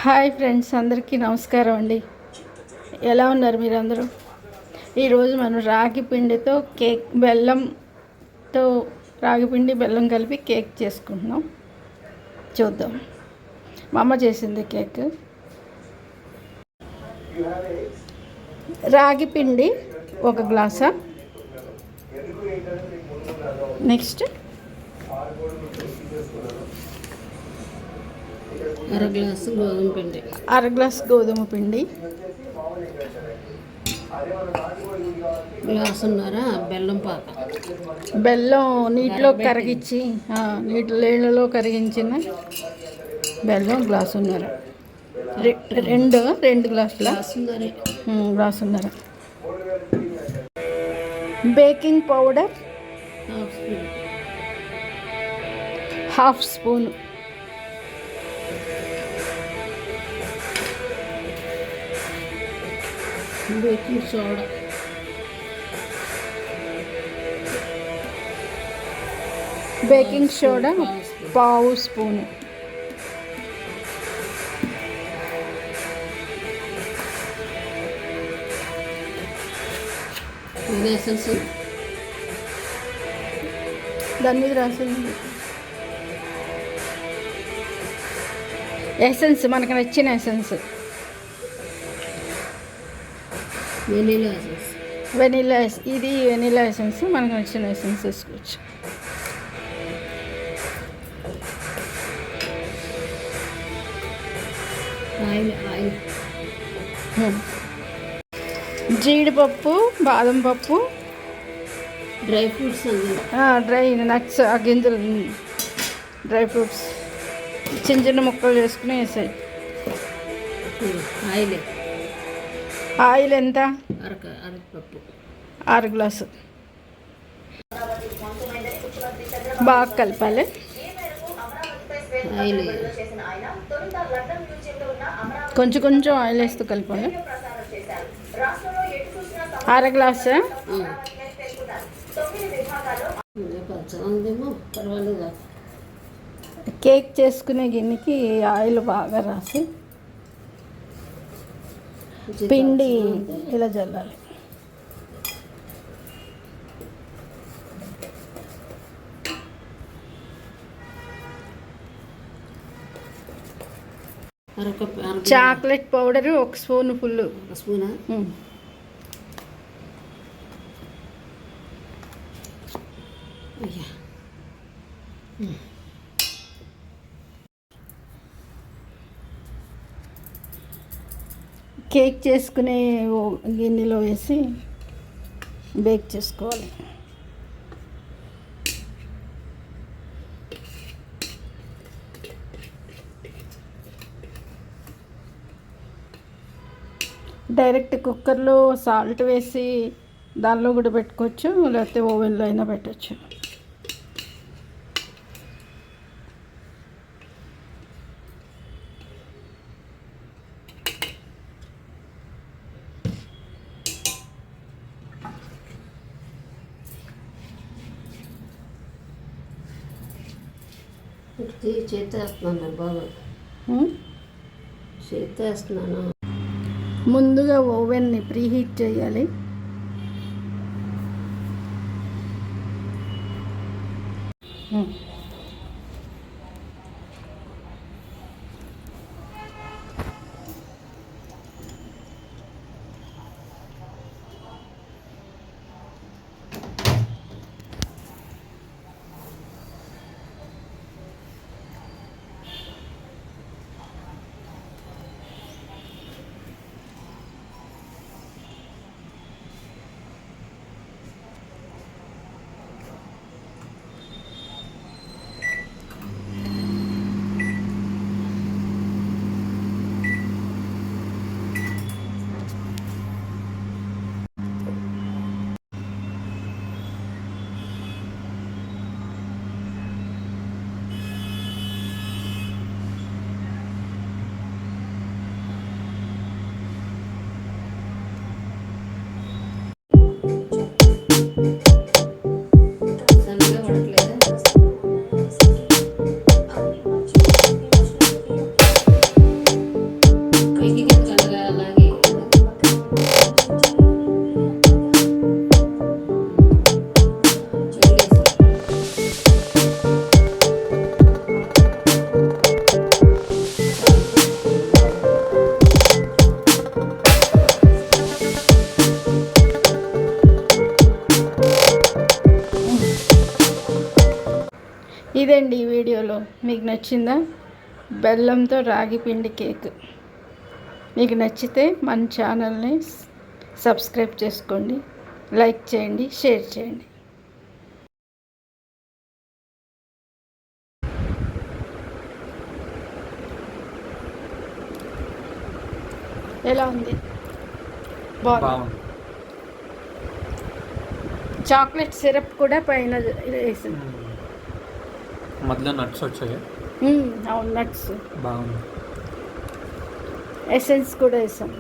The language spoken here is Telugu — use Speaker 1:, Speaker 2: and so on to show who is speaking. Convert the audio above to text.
Speaker 1: హాయ్ ఫ్రెండ్స్, అందరికీ నమస్కారం అండి. ఎలా ఉన్నారు మీరందరూ? ఈరోజు మనం రాగి పిండితో బెల్లంతో రాగి పిండి బెల్లం కలిపి కేక్ చేసుకుంటున్నాం. చూద్దాం. మా అమ్మ చేసింది కేక్. రాగి పిండి 1 గ్లాసా. నెక్స్ట్ అర గ్లాసు గోధుమ పిండి,
Speaker 2: గ్లాసున్నర
Speaker 1: బెల్లం నీటిలో కరిగించి నీళ్ళలో కరిగించిన బెల్లం గ్లాసున్నర. రెండు గ్లాసున్నర. Baking powder half spoon. Baking soda పావు స్పూను. దాని మీద రాసింది ఎసెన్స్, మనకు నచ్చిన ఎసెన్స్. వెనీలా ఇది వెనీలా ఎసెన్స్, మనకు నచ్చిన ఎసెన్స్ వేసుకోవచ్చు. జీడిపప్పు, బాదం పప్పు,
Speaker 2: డ్రై ఫ్రూట్స్,
Speaker 1: డ్రై నట్స్, ఆ గింజలు, డ్రై ఫ్రూట్స్ చిన్న చిన్న ముక్కలు చేసుకుని వేసాయి. ఆయిల్ ఎంత? 6 గ్లాసు. బాగా కలపాలి. కొంచెం కొంచెం ఆయిల్ వేస్తూ కలపాలి. 6 గ్లాసు. కేక్ చేసుకునే గిన్నెకి ఆయిల్ బాగా రాసి పిండి ఇలా జల్లాలి. Chocolate powder 1 spoon full. Cake చేసుకునే గిన్నెలో వేసి బేక్ చేసుకోవాలి. డైరెక్ట్ కుక్కర్లో సాల్ట్ వేసి దానిలో కూడా పెట్టుకోవచ్చు, లేకపోతే ఓవెన్లో అయినా పెట్టచ్చు.
Speaker 2: చేస్తున్నాను.
Speaker 1: ముందుగా ఓవెన్ని ప్రీహీట్ చేయాలి. ఇదండి ఈ వీడియోలో మీకు నచ్చిందా? బెల్లంతో రాగి పిండి కేక్. మీకు నచ్చితే మన ఛానల్ని సబ్స్క్రైబ్ చేసుకోండి, లైక్ చేయండి, షేర్ చేయండి. ఎలా ఉంది? బాగుంది. చాక్లెట్ సిరప్ కూడా పైన వేసింది.
Speaker 3: మధ్యలో నట్స్ వచ్చాయి.
Speaker 1: అవును, నట్స్,
Speaker 3: బాగుంది.
Speaker 1: ఎసెన్స్ కూడా వేసాం.